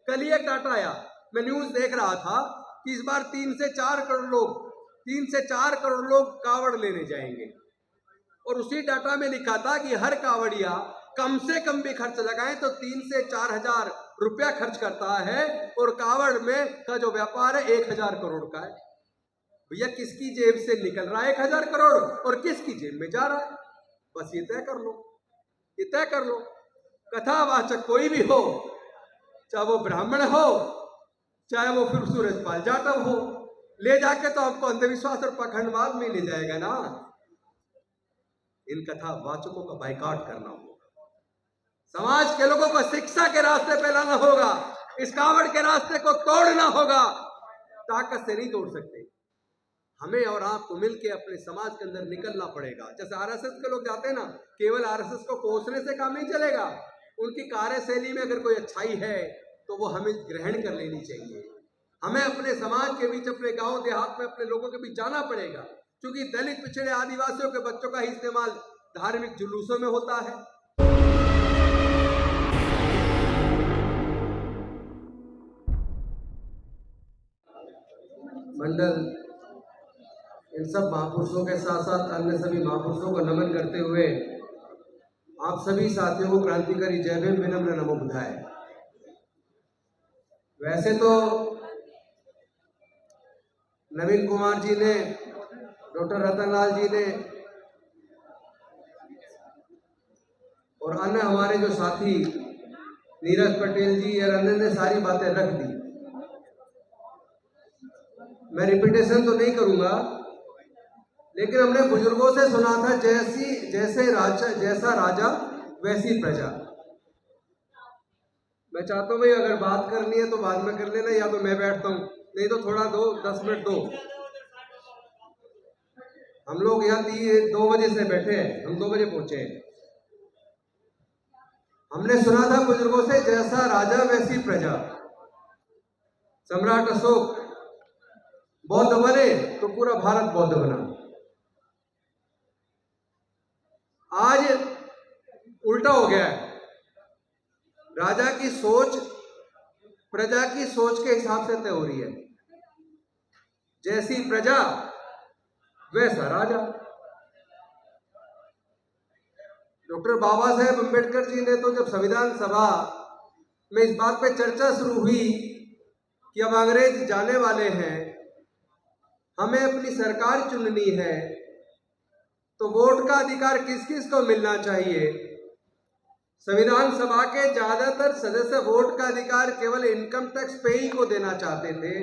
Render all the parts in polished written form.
कल ही एक डाटा आया, मैं न्यूज देख रहा था कि इस बार 3 से 4 करोड़ लोग कावड़ लेने जाएंगे। और उसी डाटा में लिखा था कि हर कावड़िया कम से कम भी खर्च लगाए तो 3 से 4 हजार रुपया खर्च करता है, और कावड़ में का जो व्यापार है 1000 करोड़ का है। भैया किसकी जेब से निकल रहा है 1000 करोड़ और किसकी जेब में जा रहा है, बस ये तय कर लो, ये तय कर लो। कथावाचक कोई भी हो, चाहे वो ब्राह्मण हो, चाहे वो फिर सूरजपाल जाटव हो, ले जाके तो आपको अंधविश्वास और पखंडवाद में ले जाएगा ना। इन कथावाचकों का बाइकआउट करना होगा, समाज के लोगों को शिक्षा के रास्ते पे लाना होगा, इस कावड़ के रास्ते को तोड़ना होगा। ताकत से नहीं तोड़ सकते, हमें और आपको मिलकर अपने समाज के अंदर निकलना पड़ेगा। जैसे आरएसएस के लोग जाते हैं ना, केवल आरएसएस को कोसने से काम नहीं चलेगा, उनकी कार्यशैली में अगर कोई अच्छाई है तो वो हमें ग्रहण कर लेनी चाहिए। हमें अपने समाज के बीच, अपने गांव देहात में अपने लोगों के बीच जाना पड़ेगा, क्योंकि दलित पिछड़े आदिवासियों के बच्चों का ही इस्तेमाल धार्मिक जुलूसों में होता है। मंडल इन सब महापुरुषों के साथ साथ अन्य सभी महापुरुषों को नमन करते हुए आप सभी साथियों को क्रांतिकारी जय भीम, विनम्र नमो बुधाए। वैसे तो नवीन कुमार जी ने, डॉक्टर रतनलाल जी ने और अन्य हमारे जो साथी नीरज पटेल जी और अन्य ने सारी बातें रख दी, मैं रिपीटेशन तो नहीं करूंगा, लेकिन हमने बुजुर्गों से सुना था, जैसा राजा वैसी प्रजा। मैं चाहता हूं भाई, अगर बात करनी है तो बाद में कर लेना, या तो मैं बैठता हूं, नहीं तो थोड़ा 10 मिनट दो। हम लोग यहाँ 2 बजे से बैठे हैं, हम 2 बजे पहुंचे हैं। हमने सुना था बुजुर्गों से, जैसा राजा वैसी प्रजा। सम्राट अशोक बौद्ध बने तो पूरा भारत बौद्ध बना। आज उल्टा हो गया है, राजा की सोच प्रजा की सोच के हिसाब से तय हो रही है। जैसी प्रजा वैसा राजा। डॉक्टर बाबा साहेब अम्बेडकर जी ने तो जब संविधान सभा में इस बात पे चर्चा शुरू हुई कि अब अंग्रेज जाने वाले हैं, हमें अपनी सरकार चुननी है, तो वोट का अधिकार किस किस को मिलना चाहिए। संविधान सभा के ज्यादातर सदस्य वोट का अधिकार केवल इनकम टैक्स पेई को देना चाहते थे,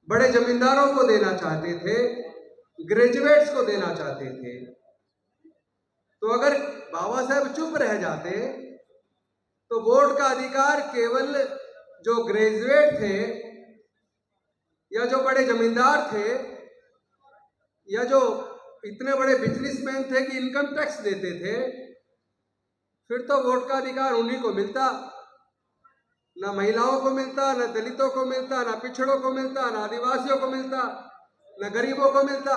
बड़े जमींदारों को देना चाहते थे, ग्रेजुएट्स को देना चाहते थे। तो अगर बाबा साहब चुप रह जाते तो वोट का अधिकार केवल जो ग्रेजुएट थे, या जो बड़े जमींदार थे, या जो इतने बड़े बिजनेसमैन थे कि इनकम टैक्स देते थे, फिर तो वोट का अधिकार उन्हीं को मिलता। ना महिलाओं को मिलता, ना दलितों को मिलता, ना पिछड़ों को मिलता, ना आदिवासियों को मिलता, ना गरीबों को मिलता।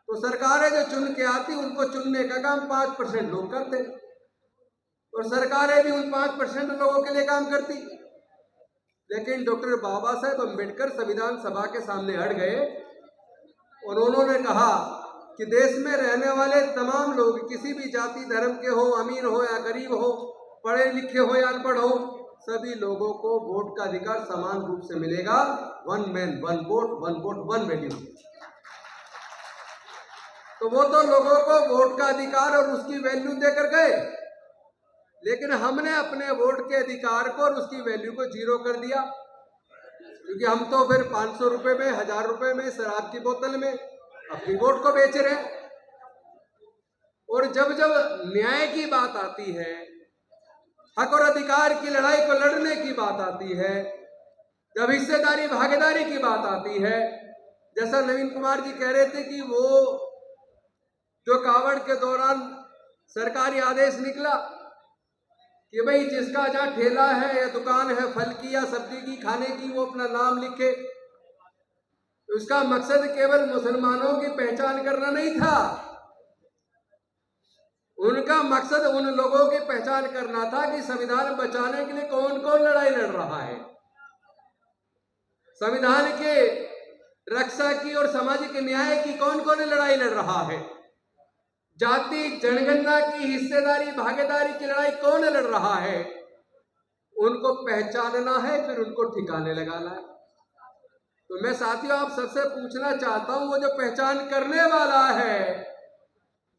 तो सरकारें जो चुन के आती, उनको चुनने का काम 5% लोग करते, और सरकारें भी उन 5% लोगों के लिए काम करती। लेकिन डॉक्टर बाबा साहेब अम्बेडकर संविधान सभा के सामने अड़ गए और उन्होंने कहा कि देश में रहने वाले तमाम लोग, किसी भी जाति धर्म के हो, अमीर हो या गरीब हो, पढ़े लिखे हो या अनपढ़ हो, सभी लोगों को वोट का अधिकार समान रूप से मिलेगा। 1 मैन 1 वोट, 1 वोट 1 वैल्यू। तो वो तो लोगों को वोट का अधिकार और उसकी वैल्यू देकर गए, लेकिन हमने अपने वोट के अधिकार को और उसकी वैल्यू को 0 कर दिया, क्योंकि हम तो फिर 500 रुपए में, 1000 रुपए में शराब की बोतल में अपनी वोट को बेच रहे हैं। और जब जब न्याय की बात आती है, हक और अधिकार की लड़ाई को लड़ने की बात आती है, जब हिस्सेदारी भागीदारी की बात आती है, जैसा नवीन कुमार जी कह रहे थे कि वो जो कावड़ के दौरान सरकारी आदेश निकला कि भाई जिसका जहाँ ठेला है या दुकान है फल की या सब्जी की, खाने की, वो अपना नाम लिखे। उसका मकसद केवल मुसलमानों की पहचान करना नहीं था, उनका मकसद उन लोगों की पहचान करना था कि संविधान बचाने के लिए कौन कौन कौन लड़ाई लड़ रहा है। संविधान के रक्षा की और सामाजिक न्याय की कौन कौन लड़ाई लड़ रहा है। जाति जनगणना की हिस्सेदारी भागीदारी की लड़ाई कौन लड़ रहा है। उनको पहचानना है, फिर उनको ठिकाने लगाना है। तो मैं साथियों आप सबसे पूछना चाहता हूं, वो जो पहचान करने वाला है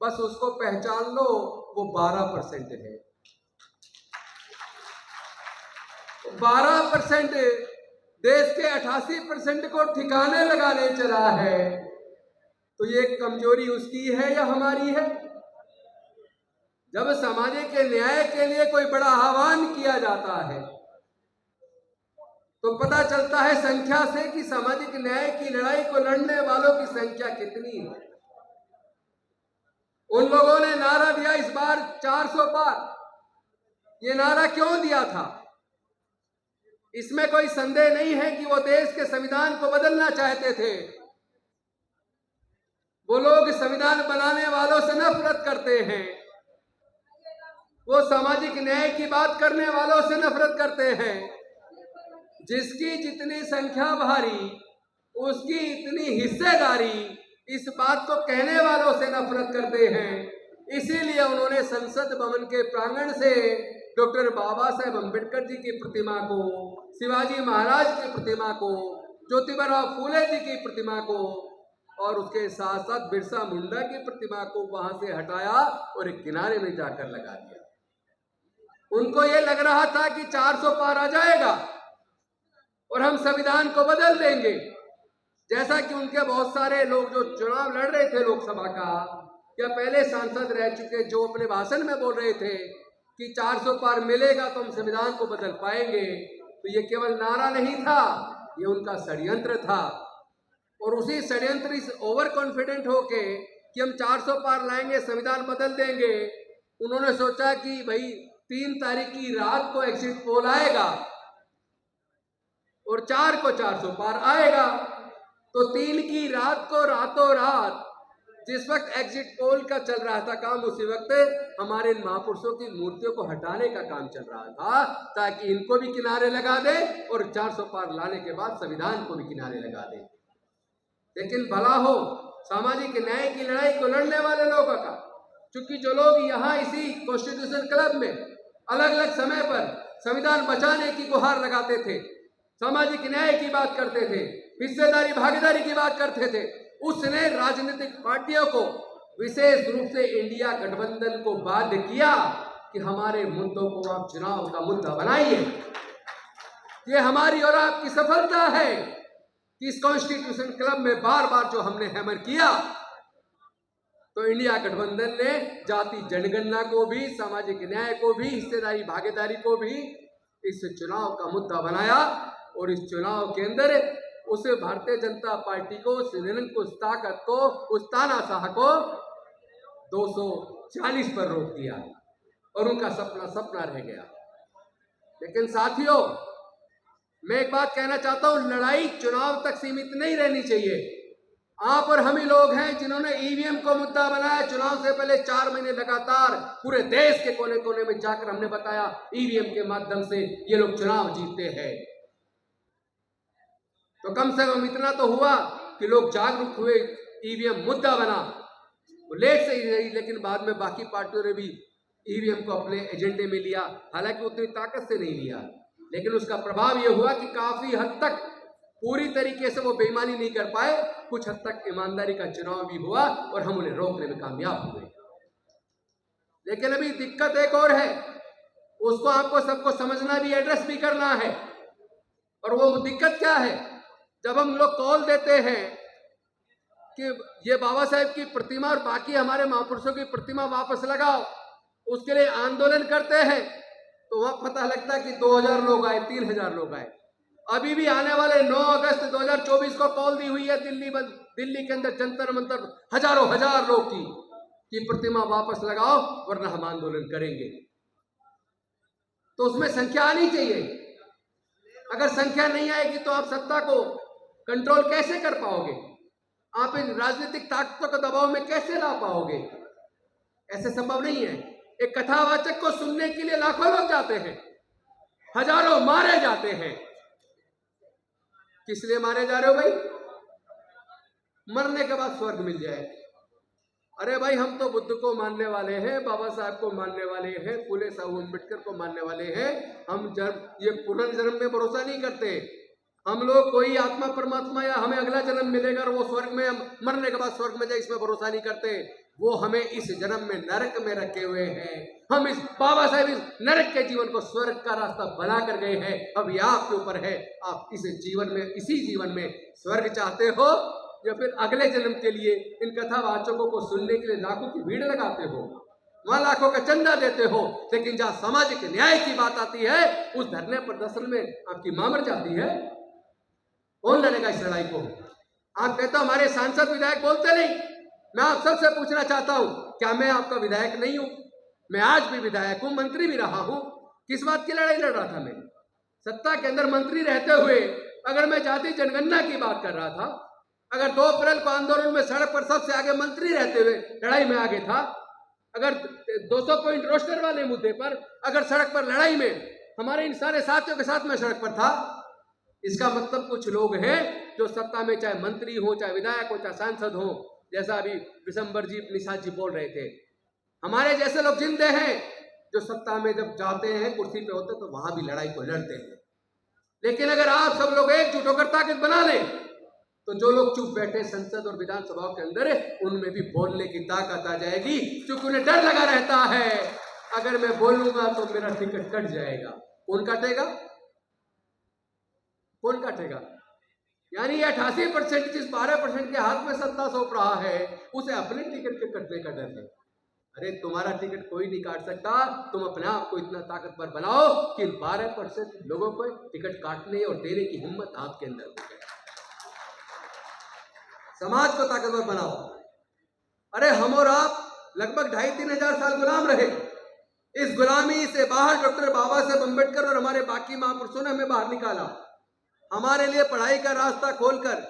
बस उसको पहचान लो, वो 12% है। 12% देश के 88% को ठिकाने लगाने चला है। तो ये कमजोरी उसकी है या हमारी है। जब सामाजिक न्याय के लिए कोई बड़ा आह्वान किया जाता है तो पता चलता है संख्या से कि सामाजिक न्याय की लड़ाई को लड़ने वालों की संख्या कितनी है। उन लोगों ने नारा दिया इस बार 400 पार। ये नारा क्यों दिया था? इसमें कोई संदेह नहीं है कि वो देश के संविधान को बदलना चाहते थे। वो लोग संविधान बनाने वालों से नफरत करते हैं। वो सामाजिक न्याय की बात करने वालों से नफरत करते हैं। जिसकी जितनी संख्या भारी उसकी इतनी हिस्सेदारी, इस बात को कहने वालों से नफरत करते हैं। इसीलिए उन्होंने संसद भवन के प्रांगण से डॉक्टर बाबा साहेब अम्बेडकर जी की प्रतिमा को, शिवाजी महाराज की प्रतिमा को, ज्योतिबा फूले जी की प्रतिमा को और उसके साथ साथ बिरसा मुंडा की प्रतिमा को वहां से हटाया और एक किनारे में जाकर लगा दिया। उनको ये लग रहा था कि 400 पार आ जाएगा और हम संविधान को बदल देंगे। जैसा कि उनके बहुत सारे लोग जो चुनाव लड़ रहे थे लोकसभा का या पहले सांसद रह चुके, जो अपने भाषण में बोल रहे थे कि 400 पार मिलेगा तो हम संविधान को बदल पाएंगे, तो ये केवल नारा नहीं था, ये उनका षड्यंत्र था। और उसी षड्यंत्र इस ओवर कॉन्फिडेंट होके कि हम 400 पार लाएंगे, संविधान बदल देंगे, उन्होंने सोचा कि भाई 3 तारीख की रात को एग्जिट पोल आएगा और 4 को 400 पार आएगा। तो 3 की रात को रातों रात जिस वक्त एग्जिट पोल का चल रहा था काम, उसी वक्त हमारे महापुरुषों की मूर्तियों को हटाने का काम चल रहा था ताकि इनको भी किनारे लगा दे और 400 पार लाने के बाद संविधान को भी किनारे लगा दे। लेकिन भला हो सामाजिक न्याय की लड़ाई को लड़ने वाले लोगों का, क्योंकि जो लोग यहाँ इसी कॉन्स्टिट्यूशन क्लब में अलग अलग समय पर संविधान बचाने की गुहार लगाते थे, सामाजिक न्याय की बात करते थे, हिस्सेदारी भागीदारी की बात करते थे, उसने राजनीतिक पार्टियों को विशेष रूप से इंडिया गठबंधन को बाध्य किया कि हमारे मुद्दों को आप चुनाव का मुद्दा बनाइए। ये हमारी और आपकी सफलता है कि इस कॉन्स्टिट्यूशन क्लब में बार बार जो हमने हैमर किया, तो इंडिया गठबंधन ने जाति जनगणना को भी, सामाजिक न्याय को भी, हिस्सेदारी भागीदारी को भी इस चुनाव का मुद्दा बनाया। और इस चुनाव के अंदर उस भारतीय जनता पार्टी को, उस निरंकुश ताकत को, उस तानाशाह को 240 पर रोक दिया और उनका सपना रह गया। लेकिन साथियों, मैं एक बात कहना चाहता हूं, लड़ाई चुनाव तक सीमित नहीं रहनी चाहिए। आप और हम ही लोग हैं जिन्होंने ईवीएम को मुद्दा बनाया। चुनाव से पहले 4 महीने लगातार पूरे देश के कोने कोने में जाकर हमने बताया ईवीएम के माध्यम से ये लोग चुनाव जीतते हैं। तो कम से कम इतना तो हुआ कि लोग जागरूक हुए, ईवीएम मुद्दा बना। वो लेट से ही रही, लेकिन बाद में बाकी पार्टियों ने भी ईवीएम को अपने एजेंडे में लिया, हालांकि उतनी ताकत से नहीं लिया, लेकिन उसका प्रभाव यह हुआ कि काफी हद तक, पूरी तरीके से वो बेईमानी नहीं कर पाए, कुछ हद तक ईमानदारी का चुनाव भी हुआ और हम उन्हें रोकने में कामयाब हुए। लेकिन अभी दिक्कत एक और है, उसको आपको सबको समझना भी, एड्रेस भी करना है। और वो दिक्कत क्या है? जब हम लोग कॉल देते हैं कि ये बाबा साहेब की प्रतिमा और बाकी हमारे महापुरुषों की प्रतिमा वापस लगाओ, उसके लिए आंदोलन करते हैं, तो वहां पता लगता है कि 2000 लोग आए, 3000 लोग आए। अभी भी आने वाले 9 अगस्त 2024 को कॉल दी हुई है दिल्ली के अंदर जंतर मंतर हजारों हजार लोग की प्रतिमा वापस लगाओ वरना हम आंदोलन करेंगे। तो उसमें संख्या आनी चाहिए। अगर संख्या नहीं आएगी तो आप सत्ता को कंट्रोल कैसे कर पाओगे? आप इन राजनीतिक ताकतों के दबाव में कैसे ला पाओगे? ऐसे संभव नहीं है। एक कथावाचक को सुनने के लिए लाखों लोग जाते हैं, हजारों मारे जाते हैं। किस लिए मारे जा रहे हो भाई? मरने के बाद स्वर्ग मिल जाए। अरे भाई, हम तो बुद्ध को मानने वाले हैं, बाबा साहब को मानने वाले हैं, फूले साहू अम्बेडकर को मानने वाले हैं। हम ये पुनर्जन्म में भरोसा नहीं करते। हम लोग कोई आत्मा परमात्मा या हमें अगला जन्म मिलेगा और वो स्वर्ग में, हम मरने के बाद स्वर्ग में जाए, इसमें भरोसा नहीं करते। वो हमें इस जन्म में नरक में रखे हुए हैं। हम इस बाबा साहब इस नरक के जीवन को स्वर्ग का रास्ता बना कर गए हैं। अब ये आपके ऊपर है, आप इस जीवन में, इसी जीवन में स्वर्ग चाहते हो या फिर अगले जन्म के लिए इन कथावाचकों को सुनने के लिए लाखों की भीड़ लगाते हो, वहां लाखों का चंदा देते हो, लेकिन जहां सामाजिक न्याय की बात आती है उस धरने प्रदर्शन में आपकी मां मर जाती है। कौन लड़ेगा इस लड़ाई को? आप कहते हो हमारे सांसद विधायक बोलते नहीं। मैं आप सबसे पूछना चाहता हूं, क्या मैं आपका विधायक नहीं हूं? मैं आज भी विधायक हूं, मंत्री भी रहा हूं। किस बात की लड़ाई लड़ रहा था मैं? सत्ता के अंदर मंत्री रहते हुए अगर मैं जाति जनगणना की बात कर रहा था, अगर 2 अप्रैल को आंदोलन में सड़क पर सबसे आगे मंत्री रहते हुए लड़ाई में आगे था, अगर 200 पॉइंट रोस्टर वाले मुद्दे पर अगर सड़क पर लड़ाई में हमारे इन सारे साथियों के साथ में सड़क पर था, इसका मतलब कुछ लोग हैं जो सत्ता में, चाहे मंत्री हो, चाहे विधायक हो, चाहे सांसद हो, जैसा अभी विशंबर जी, निषाद जी बोल रहे थे, हमारे जैसे लोग जिंदे हैं जो सत्ता में जब जाते हैं, कुर्सी पे होते तो वहां भी लड़ाई को लड़ते हैं। लेकिन अगर आप सब लोग एकजुट होकर ताकत बना लें तो जो लोग चुप बैठे संसद और विधानसभा के अंदर है, उनमें भी बोलने की ताकत आ जाएगी, क्योंकि उन्हें डर लगा रहता है अगर मैं बोलूंगा तो मेरा टिकट कट जाएगा। कौन काटेगा? कौन काटेगा? यानी 88% जिस 12% के हाथ में सत्ता सौंप रहा है, उसे अपने टिकट के कटने का डर है। अरे तुम्हारा टिकट कोई नहीं काट सकता। तुम अपने आप को इतना ताकतवर बनाओ कि 12% लोगों को टिकट काटने और देने की हिम्मत आपके अंदर हो जाए। समाज को ताकतवर बनाओ। अरे हम और आप लगभग 2,500-3 हजार साल गुलाम रहे। इस गुलामी से बाहर डॉक्टर बाबा साहब अम्बेडकर और हमारे बाकी महापुरुषों ने हमें बाहर निकाला। हमारे लिए पढ़ाई का रास्ता खोलकर,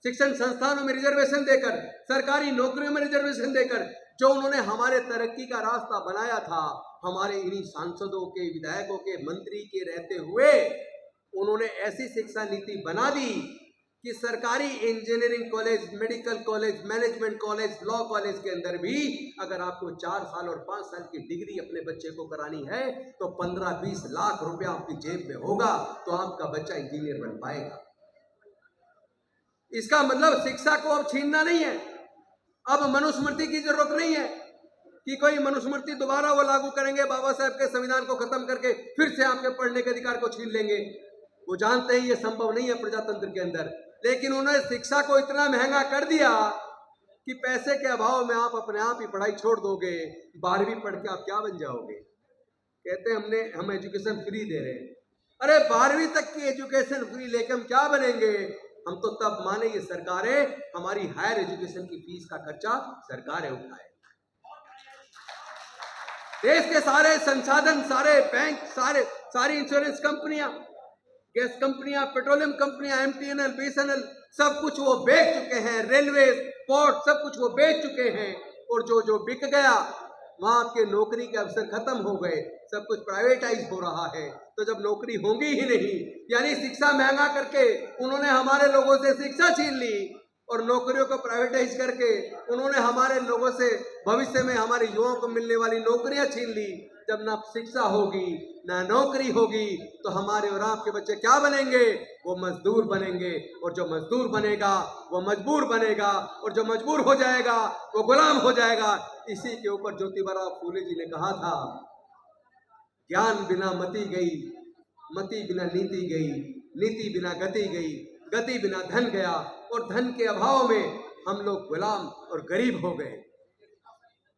शिक्षण संस्थानों में रिजर्वेशन देकर, सरकारी नौकरियों में रिजर्वेशन देकर जो उन्होंने हमारे तरक्की का रास्ता बनाया था, हमारे इन्हीं सांसदों के, विधायकों के, मंत्री के रहते हुए उन्होंने ऐसी शिक्षा नीति बना दी कि सरकारी engineering college, medical college, management college, law college के अंदर भी अगर आपको 4 साल और 5 साल की डिग्री अपने बच्चे को करानी है तो 15-20 लाख रुपया आपकी जेब में होगा तो आपका बच्चा इंजीनियर बन पाएगा। इसका मतलब शिक्षा को अब छीनना नहीं है। अब मनुस्मृति की जरूरत नहीं है कि कोई मनुस्मृति दोबारा वो लागू करेंगे, बाबा साहब के संविधान को खत्म करके फिर से आपके पढ़ने के अधिकार को छीन लेंगे। वो जानते हैं ये संभव नहीं है प्रजातंत्र के अंदर, लेकिन उन्होंने शिक्षा को इतना महंगा कर दिया कि पैसे के अभाव में आप अपने आप ही पढ़ाई छोड़ दोगे। 12वीं पढ़ के आप क्या बन जाओगे? कहते हैं हम एजुकेशन फ्री दे रहे हैं। अरे 12वीं तक की एजुकेशन फ्री लेके हम क्या बनेंगे? हम तो तब माने ये सरकारें हमारी हायर एजुकेशन की फीस का खर्चा सरकारें उठाए। देश के सारे संसाधन, सारे बैंक, सारी इंश्योरेंस कंपनियां, गैस कंपनियां, पेट्रोलियम कंपनियां, MTNL, BSNL सब कुछ वो बेच चुके हैं। रेलवे, पोर्ट सब कुछ वो बेच चुके हैं। और जो बिक गया वहां आपके नौकरी के अवसर खत्म हो गए, सब कुछ प्राइवेटाइज हो रहा है। तो जब नौकरी होगी ही नहीं, यानी शिक्षा महंगा करके उन्होंने हमारे लोगों से शिक्षा छीन ली और नौकरियों को प्राइवेटाइज करके उन्होंने हमारे लोगों से भविष्य में हमारे युवाओं को मिलने वाली नौकरियां छीन ली। जब ना शिक्षा होगी ना नौकरी होगी तो हमारे और आपके बच्चे क्या बनेंगे? वो मजदूर बनेंगे। और जो मजदूर बनेगा वो मजबूर बनेगा, और जो मजबूर हो जाएगा वो गुलाम हो जाएगा। इसी के ऊपर ज्योतिबा फूले जी ने कहा था, ज्ञान बिना मति गई, मति बिना नीति गई, नीति बिना गति गई, गति बिना धन गया, और धन के अभाव में हम लोग गुलाम और गरीब हो गए।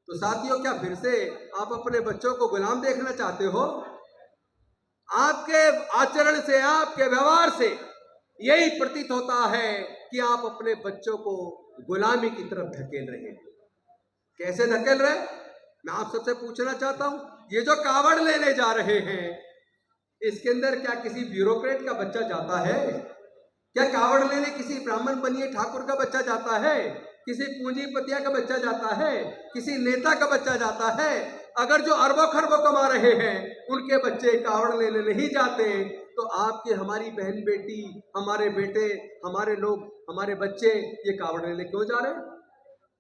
तो साथियों, क्या फिर से आप अपने बच्चों को गुलाम देखना चाहते हो? आपके आचरण से, आपके व्यवहार से यही प्रतीत होता है कि आप अपने बच्चों को गुलामी की तरफ धकेल रहे हैं। कैसे धकेल रहे? मैं आप सबसे पूछना चाहता हूं, ये जो कावड़ लेने जा रहे हैं, इसके अंदर क्या किसी ब्यूरोक्रेट का बच्चा जाता है? क्या कावड़ लेने किसी ब्राह्मण बनिए ठाकुर का बच्चा जाता है? किसी पूंजीपतिया का बच्चा जाता है? किसी नेता का बच्चा जाता है? अगर जो अरबों खरबों कमा रहे हैं उनके बच्चे कावड़ लेने नहीं जाते, तो आपकी हमारी बहन बेटी, हमारे बेटे, हमारे लोग, हमारे बच्चे ये कावड़ लेने क्यों जा रहे हैं?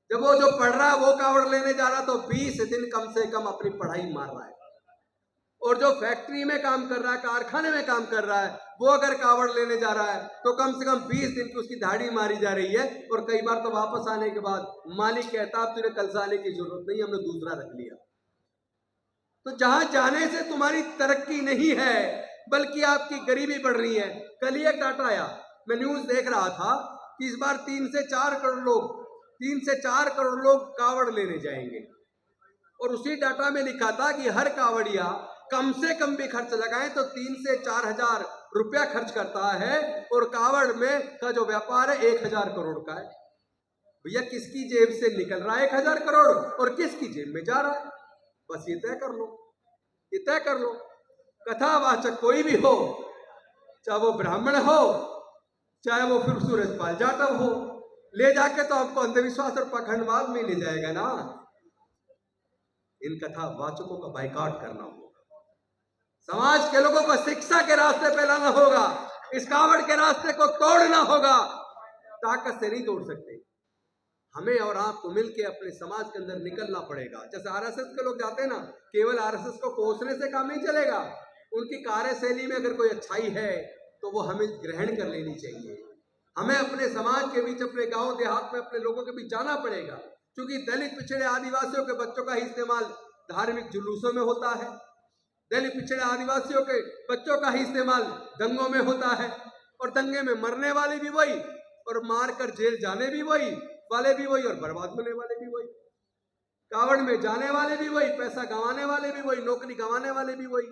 जब वो जो पढ़ रहा है वो कावड़ लेने जा रहा है तो 20 दिन कम से कम अपनी पढ़ाई मार रहा है। और जो फैक्ट्री में काम कर रहा है, कारखाने में काम कर रहा है, वो अगर कावड़ लेने जा रहा है तो कम से कम 20 दिन की उसकी दाढ़ी मारी जा रही है। और कई बार तो वापस आने के बाद मालिक कहता अब तुझे कल से आने की जरूरत नहीं, हमने दूसरा रख लिया। तो जहां जाने से तुम्हारी तरक्की नहीं है बल्कि आपकी गरीबी बढ़ रही है। कल ही एक डाटा आया, मैं न्यूज देख रहा था कि इस बार 3 से 4 करोड़ लोग कावड़ लेने जाएंगे। और उसी डाटा में लिखा था कि हर कावड़िया कम से कम भी खर्च लगाए तो 3 से 4 हजार रुपया खर्च करता है, और कावड़ में का जो व्यापार है 1000 करोड़ का है। भैया किसकी जेब से निकल रहा है 1000 करोड़ और किसकी जेब में जा रहा है? बस ये तय कर लो, ये तय कर लो। कथावाचक कोई भी हो, चाहे वो ब्राह्मण हो, चाहे वो फिर सूरजपाल जाटव हो, ले जाके तो आपको अंधविश्वास और पाखंडवाद में ले जाएगा ना। इन कथावाचकों का बाइकआउट करना होगा, समाज के लोगों को शिक्षा के रास्ते पे लाना होगा, इस कावड़ के रास्ते को तोड़ना होगा। ताकत से नहीं तोड़ सकते, हमें और आपको मिलकर अपने समाज के अंदर निकलना पड़ेगा। जैसे आरएसएस के लोग जाते हैं ना, केवल आरएसएस को कोसने से काम नहीं चलेगा, उनकी कार्यशैली में अगर कोई अच्छाई है तो वो हमें ग्रहण कर लेनी चाहिए। हमें अपने समाज के बीच, अपने गांव देहात में अपने लोगों के बीच जाना पड़ेगा, क्योंकि दलित पिछड़े आदिवासियों के बच्चों का ही इस्तेमाल धार्मिक जुलूसों में होता है, दलित पिछड़े आदिवासियों के बच्चों का ही इस्तेमाल दंगों में होता है, और दंगे में मरने वाले भी वही, और मारकर जेल जाने भी वही वाले भी वही, और बर्बाद होने वाले भी वही। कावड़ में जाने वाले भी वही, पैसा गंवाने वाले भी वही, नौकरी गंवाने वाले भी वही।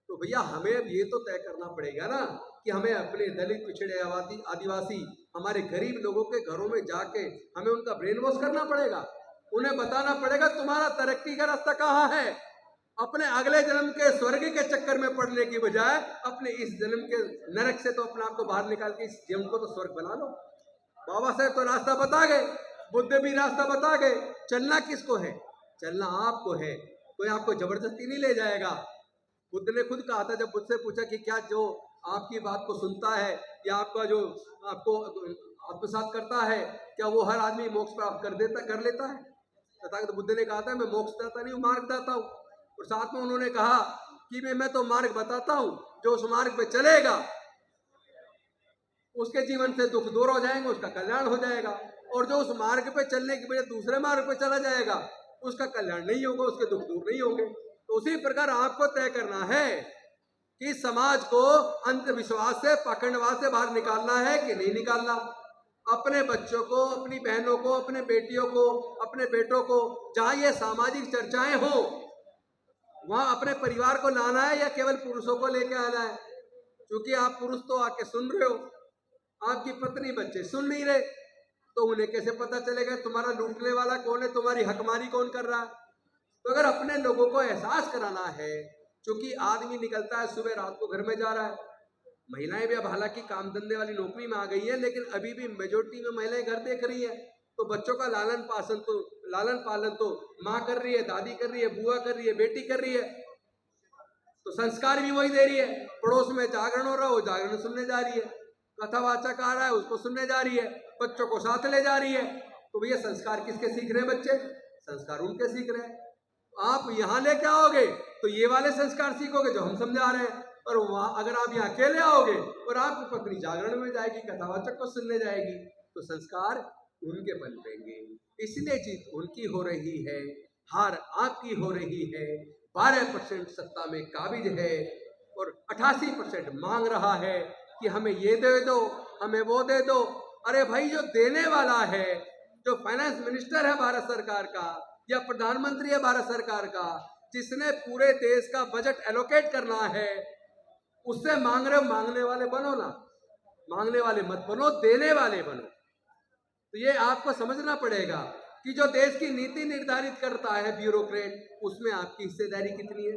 तो भैया हमें अब ये तो तय करना पड़ेगा ना कि हमें अपने दलित पिछड़े आदिवासी, हमारे गरीब लोगों के घरों में जाके हमें उनका ब्रेन वॉश करना पड़ेगा। उन्हें बताना पड़ेगा तुम्हारा तरक्की का रास्ता कहाँ है। अपने अगले जन्म के स्वर्ग के चक्कर में पड़ने की बजाय अपने इस जन्म के नरक से तो अपने आप को बाहर निकाल के इस जन्म को तो स्वर्ग बना लो। बाबा साहेब तो रास्ता बता गए, बुद्ध भी रास्ता बता गए। चलना किसको है? चलना आपको है, कोई आपको जबरदस्ती नहीं ले जाएगा। बुद्ध ने खुद कहा था, जब बुद्ध से पूछा कि क्या जो आपकी बात को सुनता है या आपका जो आपको आत्मसात करता है, क्या वो हर आदमी मोक्ष प्राप्त कर लेता है? तथागत बुद्ध ने कहा था मैं मोक्ष दाता नहीं हूँ, मार्गदाता हूँ। और साथ में उन्होंने कहा कि मैं तो मार्ग बताता हूँ, जो उस मार्ग पे चलेगा उसके जीवन से दुख दूर हो जाएंगे, उसका कल्याण हो जाएगा। और जो उस मार्ग पे चलने की बजाय दूसरे मार्ग पे चला जाएगा उसका कल्याण नहीं होगा, उसके दुख दूर नहीं होंगे। तो उसी प्रकार आपको तय करना है कि समाज को अंधविश्वास से, पाखंडवाद से बाहर निकालना है कि नहीं निकालना। अपने बच्चों को, अपनी बहनों को, अपने बेटियों को, अपने बेटों को जहां ये सामाजिक चर्चाएं हो वहां अपने परिवार को लाना है या केवल पुरुषों को लेके आना है? क्योंकि आप पुरुष तो आके सुन रहे हो, आपकी पत्नी बच्चे सुन नहीं रहे, तो उन्हें कैसे पता चलेगा तुम्हारा लूटने वाला कौन है, तुम्हारी हकमारी कौन कर रहा है? तो अगर अपने लोगों को एहसास कराना है, क्योंकि आदमी निकलता है सुबह रात को घर में जा रहा है, महिलाएं भी अब हालांकि काम धंधे वाली नौकरी में आ गई है, लेकिन अभी भी मेजोरिटी में महिलाएं घर देख रही है। तो बच्चों का लालन पालन तो माँ कर रही है, दादी कर रही है, बुआ कर रही है, बेटी कर रही है। तो संस्कार भी वही दे रही है। पड़ोस में जागरण हो रहा है, वो जागरण सुनने जा रही है, कथावाचक आ रहा है उसको सुनने जा रही है, बच्चों को साथ ले जा रही है। तो भैया संस्कार किसके सीख रहे हैं बच्चे? संस्कार उनके सीख रहे हैं। आप यहाँ लेके आओगे तो ये वाले संस्कार सीखोगे जो हम समझा रहे हैं, और वहां अगर आप यहाँ अकेले आओगे और आपकी पत्नी जागरण में जाएगी, कथावाचक को सुनने जाएगी, तो संस्कार उनके पनपेंगे। इसलिए जीत उनकी हो रही है, हार आपकी हो रही है। 12% सत्ता में काबिज है और 88% मांग रहा है कि हमें ये दे दो, हमें वो दे दो। अरे भाई, जो देने वाला है, जो फाइनेंस मिनिस्टर है भारत सरकार का या प्रधानमंत्री है भारत सरकार का, जिसने पूरे देश का बजट एलोकेट करना है, उससे मांग रहे हो, मांगने वाले बनो ना, मांगने वाले मत बनो, देने वाले बनो। तो ये आपको समझना पड़ेगा कि जो देश की नीति निर्धारित करता है ब्यूरोक्रेट, उसमें आपकी हिस्सेदारी कितनी है।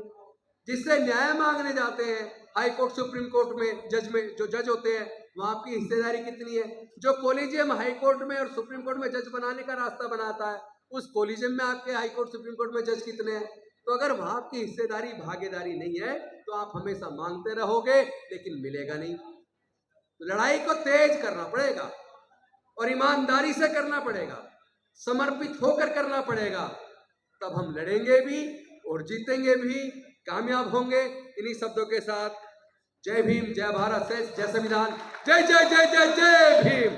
जिससे न्याय मांगने जाते हैं हाई कोर्ट, सुप्रीम कोर्ट में जो जज होते हैं, वहां आपकी हिस्सेदारी कितनी है। जो कोलिजियम हाई कोर्ट में और सुप्रीम कोर्ट में जज बनाने का रास्ता बनाता है, उस कोलिजियम में आपके हाई कोर्ट, सुप्रीम कोर्ट में जज कितने हैं। तो अगर वहां आपकी हिस्सेदारी भागीदारी नहीं है तो आप हमेशा मांगते रहोगे लेकिन मिलेगा नहीं। तो लड़ाई को तेज करना पड़ेगा और ईमानदारी से करना पड़ेगा, समर्पित होकर करना पड़ेगा, तब हम लड़ेंगे भी और जीतेंगे भी, कामयाब होंगे। इन्हीं शब्दों के साथ जय भीम, जय भारत, जय संविधान, जय जय जय जय जय भीम।